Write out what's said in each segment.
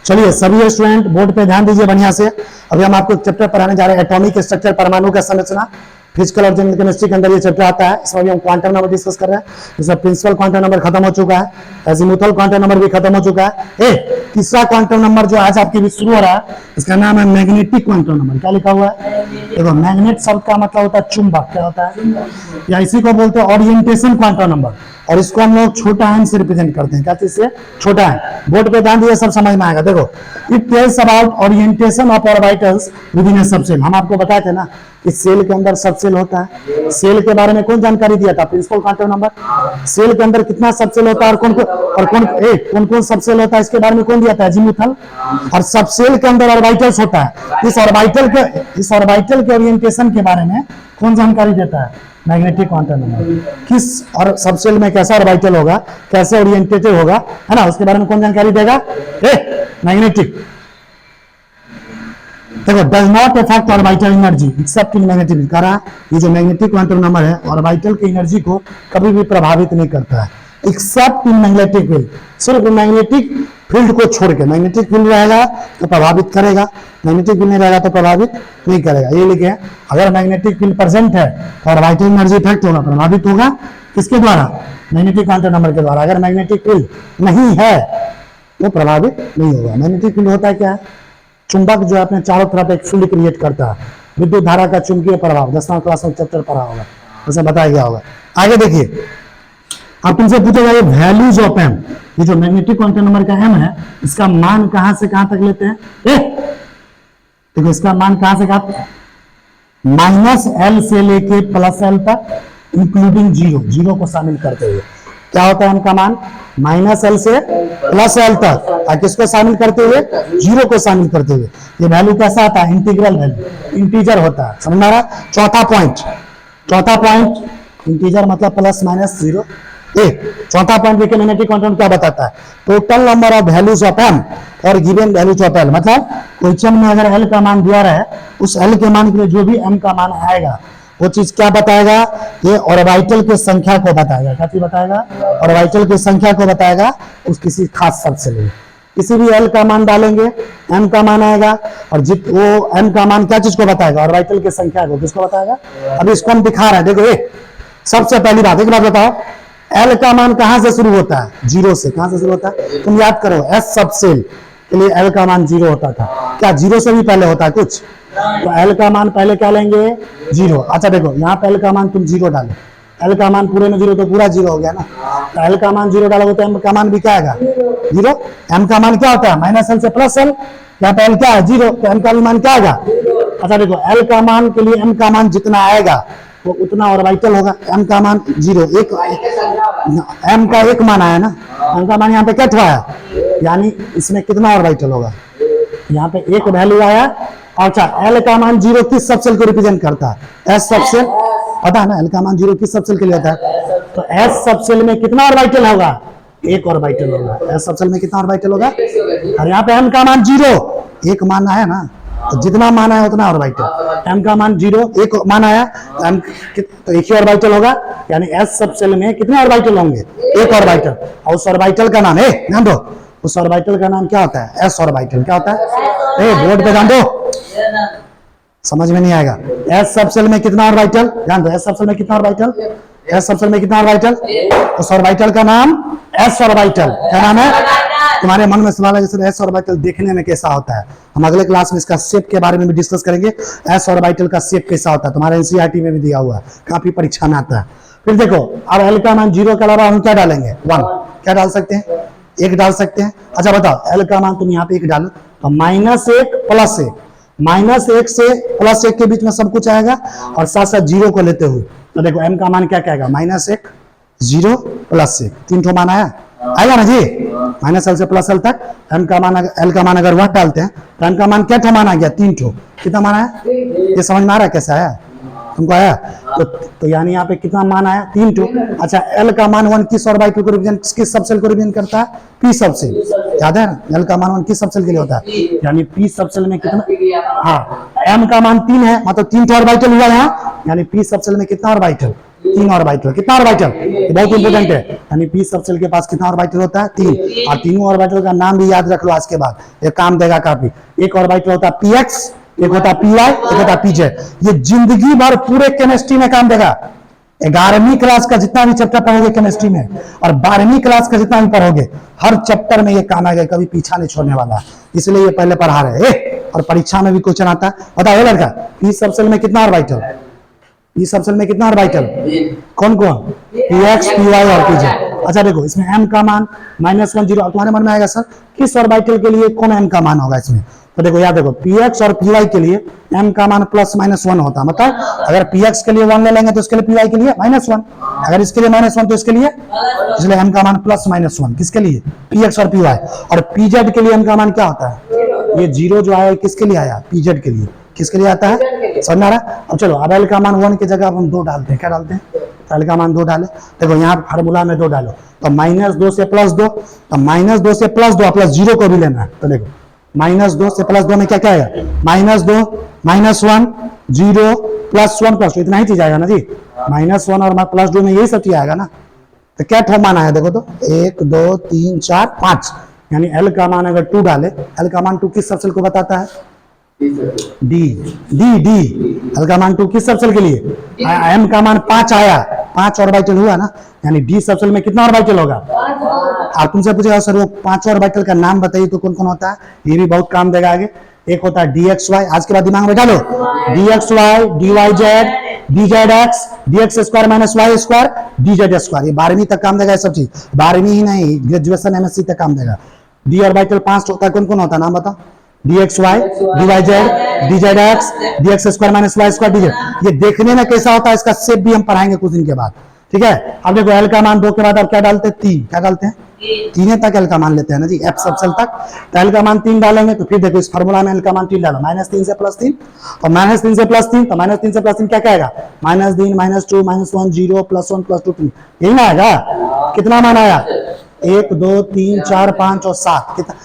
चलिए सभी student board पे ध्यान दीजिए बढ़िया से। अभी हम आपको चैप्टर पढ़ाने जा रहे हैं एटॉमिक स्ट्रक्चर, परमाणु का संरचना। फिजिकल और जनरल केमिस्ट्री के अंदर ये चैप्टर आता है। इसमें हम क्वांटम नंबर डिस्कस कर रहे हैं। इसमें प्रिंसिपल क्वांटम नंबर खत्म हो चुका है, एजीमुथल क्वांटम नंबर भी खत्म हो चुका है। तीसरा क्वांटम नंबर जो आज आपके बीच शुरू हो रहा है, इसका नाम है मैग्नेटिक क्वांटम नंबर। क्या लिखा हुआ है? देखो, मैग्नेट शब्द का मतलब होता है चुंबक। क्या होता है? या इसी को बोलते हैं ओरिएंटेशन क्वांटम नंबर, और इसको हम लोग छोटा एन से रिप्रेजेंट करते हैं। क्या चीज से? छोटा एन। बोर्ड पे ध्यान दिए, सब समझ में आएगा। देखो, it tells about orientation of orbitals within A subshell. हम आपको बताए थे ना कि सेल के अंदर सबसेल होता है। सेल के बारे में कौन जानकारी दिया था? Principal quantum number. सेल के अंदर कितना सबसेल होता है और कौन कौन सबसेल होता है, इसके बारे में कौन दिया था? एजीमुथल। और सबसेल के अंदर ऑर्बिटल्स होता है। इस ऑर्बिटल के ओरिएंटेशन के बारे में कौन जानकारी देता है? Magnetic quantum number. किस और सबसेल में कैसा ऑर्बिटल होगा, कैसे ओरिएंटेटेड होगा, है ना, उसके बारे में कौन जानकारी देगा? मैग्नेटिक। देखो, does not affect orbital energy accept in magnetic. कहा ये जो मैग्नेटिक क्वांटम नंबर है ऑर्बिटल की एनर्जी को कभी भी प्रभावित नहीं करता है, एक्सेप्ट इन मैग्नेटिक फील्ड। सिर्फ मैग्नेटिक फील्ड को छोड़ के। मैग्नेटिक फील्ड रहेगा तो प्रभावित करेगा, मैग्नेटिक फील्ड नहीं रहेगा तो प्रभावित नहीं करेगा। ये लिखे हैं, अगर मैग्नेटिक फील्ड प्रेजेंट है तो ऑर्बिटल एनर्जी इफेक्ट होगा, प्रभावित होगा। किसके द्वारा? मैग्नेटिक क्वांटम नंबर के द्वारा। अगर मैग्नेटिक फील्ड नहीं है तो प्रभावित नहीं होगा। मैग्नेटिक फील्ड होता है क्या? चुंबक जो है अपने चारों तरफ एक फील्ड क्रिएट करता है। विद्युत धारा का चुंबकीय प्रभाव 10वीं क्लास में चैप्टर पढ़ा होगा, उसे बताया गया होगा। आगे देखिए, अब तुमसे पूछेगा ये वैल्यूज ऑफ एम। ये जो मैग्नेटिक क्वांटम नंबर का एम है, इसका मान कहां से कहां तक लेते हैं? देखो, इसका मान कहां से कहां? -L से लेके +L तक, इंक्लूडिंग जीरो को शामिल करते हुए। क्या होता है एम का मान? -L से +L तक, और किसको शामिल करते हुए? जीरो को शामिल करते हुए। ये वैल्यू कैसा आता है? इंटीग्रल वैल्यू, इंटीजर होता है। समझ में आ रहा? चौथा पॉइंट इंटीजर मतलब +-0। चौथा पॉइंट देखिए, मैग्नेटिक क्वांटम क्या बताता है? Total number of values of M और गिवन वैल्यूज ऑफ एल। मतलब क्वेश्चन में अगर एल का मान दिया रहा है, उस एल के मान के लिए जो भी एम का मान आएगा वो चीज क्या बताएगा? ये ऑर्बिटल की संख्या को बताएगा। क्या चीज बताएगा? ऑर्बिटल की संख्या को बताएगा। उस किसी खास सबसेल में किसी भी एल का मान डालेंगे, एम का मान आएगा, और वो एम का मान क्या चीज को बताएगा? ऑर्बिटल की संख्या को। किसको बताएगा? अभी इसको हम दिखा रहे हैं। देखो, सबसे पहली बात, एक बात बताओ, एल का मान कहां से शुरू होता है? जीरो से। कहां से शुरू होता है? तुम याद करो, एस सबसेल के लिए एल का मान 0 होता था। क्या जीरो से भी पहले होता है कुछ? तो एल का मान पहले क्या लेंगे? 0। अच्छा देखो, यहाँ पे एल का मान तुम 0 डालो, एल का मान पूरे में 0 तो पूरा 0 हो गया ना। तो एल का मान 0 डालोगे तो एम का मान भी क्या आएगा? 0। एम का मान क्या होता है? -L से +L। यहाँ पे एल क्या है? 0। तो एम का मान क्या आएगा? अच्छा देखो, एल का मान के लिए एम का मान जितना आएगा वो उतना ऑर्बिटल होगा। एम का मान 0, एम का 1 मान आया ना, एम का मान यहाँ पे क्या आया? यानी इसमें कितना ऑर्बिटल होगा? यहाँ पे 1 वैल्यू आया। अच्छा, एल का मान 0 किस सबसेल को रिप्रेजेंट करता है? S subshell. पता है ना एल का मान 0 किस सबसेल के लिए होता है? तो एस सबसेल में कितना ऑर्बिटल होगा? 1 ऑर्बिटल होगा। एस सबसेल में कितना ऑर्बिटल होगा? और यहाँ पे एम का मान 0, 1 मान आया ना, तो जितना मान आया उतना ऑर्बिटल। एम का मान 0, 1 मान आया, तो 1 ही ऑर्बिटल होगा। यानी एस सबसेल में कितने ऑर्बिटल होंगे? 1 ऑर्बिटल। और उस ऑर्बिटल का नाम है, ध्यान दो, उस ऑर्बिटल का नाम क्या होता है? S orbital. क्या होता है? बोर्ड पे ध्यान दो, समझ में नहीं आएगा। एस सबसेल में कितना ऑर्बिटल? ध्यान दो, एस सबसेल में कितना ऑर्बिटल? एस सबसेल में कितना ऑर्बिटल? उस ऑर्बिटल का नाम एस ऑर्बिटल। क्या नाम है? तुम्हारे मन में सवाल है जैसे एस ऑर्बिटल देखने में कैसा होता है? हम अगले क्लास में इसका शेप के बारे में भी डिस्कस करेंगे। एस ऑर्बिटल का शेप कैसा होता है तुम्हारे एनसीईआरटी में भी दिया हुआ है, काफी परीक्षा में आता है। फिर देखो, अब एल का मान 0 के अलावा हम क्या डालेंगे? 1। क्या डाल सकते हैं? 1 डाल सकते हैं। अच्छा बताओ, एल का मान तुम यहाँ पे 1 डालो तो -1 +1, -1 से +1 के बीच में सब कुछ आएगा, और साथ साथ 0 को लेते हुए। तो देखो एम का मान क्या कहेगा? -1 0 +1, 3 ठो मान आएगा ना जी? -L से +L तक एम का मान, एल का मान अगर 1 डालते हैं तो एम का मान क्या ठो मान आ गया? 3 ठो। कितना मान आया? ये समझ में आ रहा है कैसा आया? तुमको आया? तो यानी यहाँ पे कितना मान आया? 3 टू। अच्छा, एल का मान 1 किस ऑर्बिटल को रिप्रेजेंट, किस सबसेल को रिप्रेजेंट करता है? P subshell. याद है ना? एल का मान 1 किस सबसेल के लिए होता है? यानी पी सबसेल में कितना? हाँ, एम का मान 3 है, मतलब 3 ऑर्बिटल हुआ यहाँ, यानी पी सबसेल में कितना ऑर्बिटल? 3 ऑर्बिटल। कितना ऑर्बिटल, बहुत इंपॉर्टेंट है। यानी पी सबसेल के पास कितना ऑर्बिटल होता है, 3। और तीनों ऑर्बिटल का नाम भी याद रख लो आज के बाद, ये काम देगा काफी। एक ऑर्बिटल होता है पीएक्स, एक होता है पीवाई, एक होता है पीजेड। ये जिंदगी भर पूरे केमिस्ट्री में काम देगा। 11वीं क्लास का जितना भी चैप्टर पढ़ोगे केमिस्ट्री में और 12वीं क्लास का जितना भी पढ़ोगे, हर चैप्टर में ये काम आएगा, कभी पीछा नहीं छोड़ने वाला, इसलिए ये पहले पढ़ा रहे हैं। और परीक्षा में भी क्वेश्चन आता है, बताओ लड़का, पी सबसेल में कितना ऑर्बिटल, पी सबसेल में कितना ऑर्बिटल, कौन कौन, पीएक्स, पीवाई और पीजेड। अच्छा देखो, इसमें m का मान -1 0, तुम्हारे मन में आएगा सर किस ऑर्बिटल के लिए कौन m का मान होगा इसमें, तो देखो याद देखो, px और py के लिए m का मान +-1 होता है। मतलब अगर px के लिए 1 ले लेंगे तो इसके लिए py के लिए -1, अगर इसके लिए -1 तो इसके लिए, इसलिए m का मान +-1 किसके लिए, px और py। और pz के लिए m का मान क्या होता है, ये 0 जो आया किसके लिए आया, pz के लिए, किसके लिए आता है, समझ आ रहा है। अब चलो, अब l का मान 1 की जगह हम 2 डालते हैं, क्या डालते हैं, l का मान 2 डाले। देखो यहाँ फार्मूला में 2 डालो, तो -2 से +2, तो -2 से +2 प्लस 0 को भी लेना है। तो देखो -2 से +2 में क्या क्या आएगा, -2 -1 0 +1 +2, इतना ही चीज आएगा ना जी। -1 और +2 में यही सब चीज आएगा ना। तो क्या ठो मान आया देखो, तो 1 2 3 4 5, यानी l का मान अगर 2 डाले, l का मान 2 किस सबसेल को बताता है, डी डी डी। l का मान 2 किस सबसेल के लिए, m का मान 5 आया, 5 ऑर्बिटल हुआ ना, यानी डी सबसेल में कितना ऑर्बिटल होगा। और तुमसे पूछेगा सर वो 5 ऑर्बिटल का नाम बताइए तो कौन कौन होता है, ये भी बहुत काम देगा आगे। एक होता है dxy, आज के बाद दिमाग में डालो, dxy dyz dzx dx² - y² dz², ये 12वीं तक काम देगा ये सब चीज, 12वीं ही नहीं ग्रेजुएशन एमएससी तक काम देगा। डी ऑर्बिटल 5 होता है, कौन कौन होता है नाम बताओ, dxy dyz dzx dx² - y² dz। ये देखने में कैसा होता है इसका शेप भी हम पढ़ाएंगे कुछ दिन के बाद, ठीक है। अब देखो l का मान 2 के बाद अब क्या डालते हैं, 3, क्या डालते हैं, 3 तक l का मान लेते हैं ना जी, f सबसेल तक। तो l का मान 3 डालेंगे, तो फिर देखो इस फार्मूला में l का मान 3 डालो, -3 से +3, और -3 से +3, तो -3 से +3 क्या क्या आएगा, -3 -2 -1 0 +1 +2 3, यही ना आएगा। कितना मान आया, 1 2 3 4 5 और 7, कितना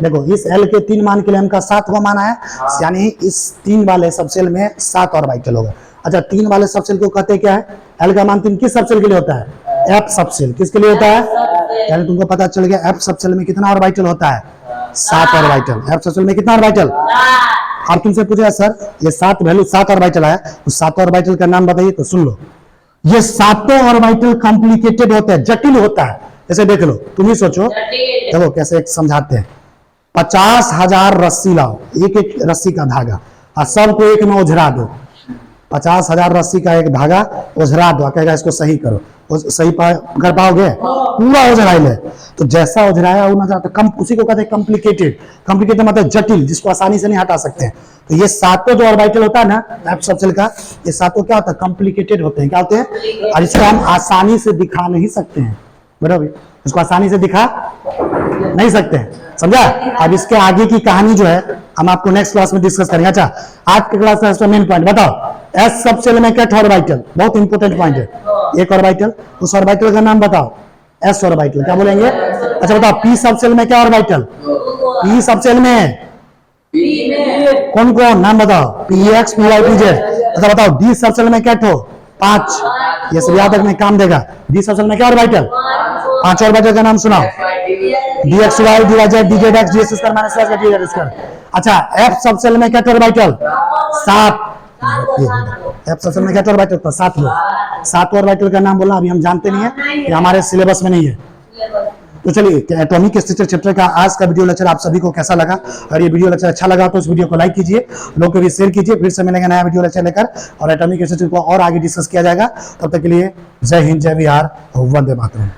देखो, इस l के 3 मान के लिए m का 7वां मान आया, यानी इस 3 वाले सबसेल में 7 ऑर्बिटल होगा। अच्छा, 3 वाले सबसेल को कहते क्या है, l का मान 3 किस सबसेल के लिए होता है, f सबसेल, किसके लिए होता है, यानी तुमको पता चल गया f सबसेल में कितना ऑर्बिटल होता है, 7 ऑर्बिटल। f सबसेल में कितना ऑर्बिटल, और तुमसे पूछा सर ये 7 वैल्यू 7 ऑर्बिटल आया, तो 7 ऑर्बिटल का नाम बताइए, तो सुन लो, ये 7 ऑर्बिटल कॉम्प्लिकेटेड होता है, जटिल होता है। जैसे देख लो, तुम ही सोचो, देखो कैसे समझाते हैं, 50,000 रस्सी लाओ, एक एक रस्सी का धागा, और सबको एक में उझरा दो, 50,000 रस्सी का एक धागा उझरा दो, कहेगा इसको सही करो, सही कर पाओगे, पूरा उझराई ले, तो जैसा उझराया वो नजर आता, कम, उसी को कहते हैं कॉम्प्लिकेटेड। कॉम्प्लिकेटेड मतलब जटिल, जिसको आसानी से नहीं हटा सकते हैं। तो ये 7 जो ऑर्बिटल होता है ना f सबसेल का, ये 7 क्या होता है, कॉम्प्लिकेटेड होते हैं, क्या होते हैं, और इसको हम आसानी से दिखा नहीं सकते हैं, बराबर, इसको आसानी से दिखा नहीं सकते हैं, समझा। अब इसके आगे की कहानी जो है हम आपको नेक्स्ट क्लास में डिस्कस करेंगे। अच्छा, आज के क्लास का मेन पॉइंट बताओ, एस सबसेल में क्या ऑर्बिटल, बहुत इंपॉर्टेंट पॉइंट है, एक ऑर्बिटल, उस ऑर्बिटल का नाम बताओ, एस ऑर्बिटल, क्या बोलेंगे। अच्छा बताओ, पी सबसेल में क्या ऑर्बिटल, पी सबसेल में कौन कौन, नाम बताओ, px py pz। अच्छा बताओ, डी सबसेल में क्या 5, ये सब याद रखने काम देगा। डी सबसेल में क्या ऑर्बिटल, 5 ऑर्बिटल का नाम सुनाओ, dxy dyz dzx dx² - y² dz²। अच्छा, f सबसेल में क्या ऑर्बिटल, 7, f सबसेल में क्या ऑर्बिटल, तो 7 लो, 7 ऑर्बिटल का नाम बोलना अभी हम जानते नहीं है, ये हमारे सिलेबस में नहीं है। तो चलिए, एटॉमिक स्ट्रक्चर चैप्टर का आज का वीडियो लेक्चर आप सभी को कैसा लगा, अगर ये वीडियो लेक्चर अच्छा लगा तो इस वीडियो को लाइक कीजिए, लोगों को भी शेयर कीजिए। फिर से मिलेंगे नया वीडियो लेक्चर लेकर, और एटॉमिक स्ट्रक्चर को और आगे डिस्कस किया जाएगा। तब तक के लिए जय हिंद, जय बिहार, वंदे मातरम।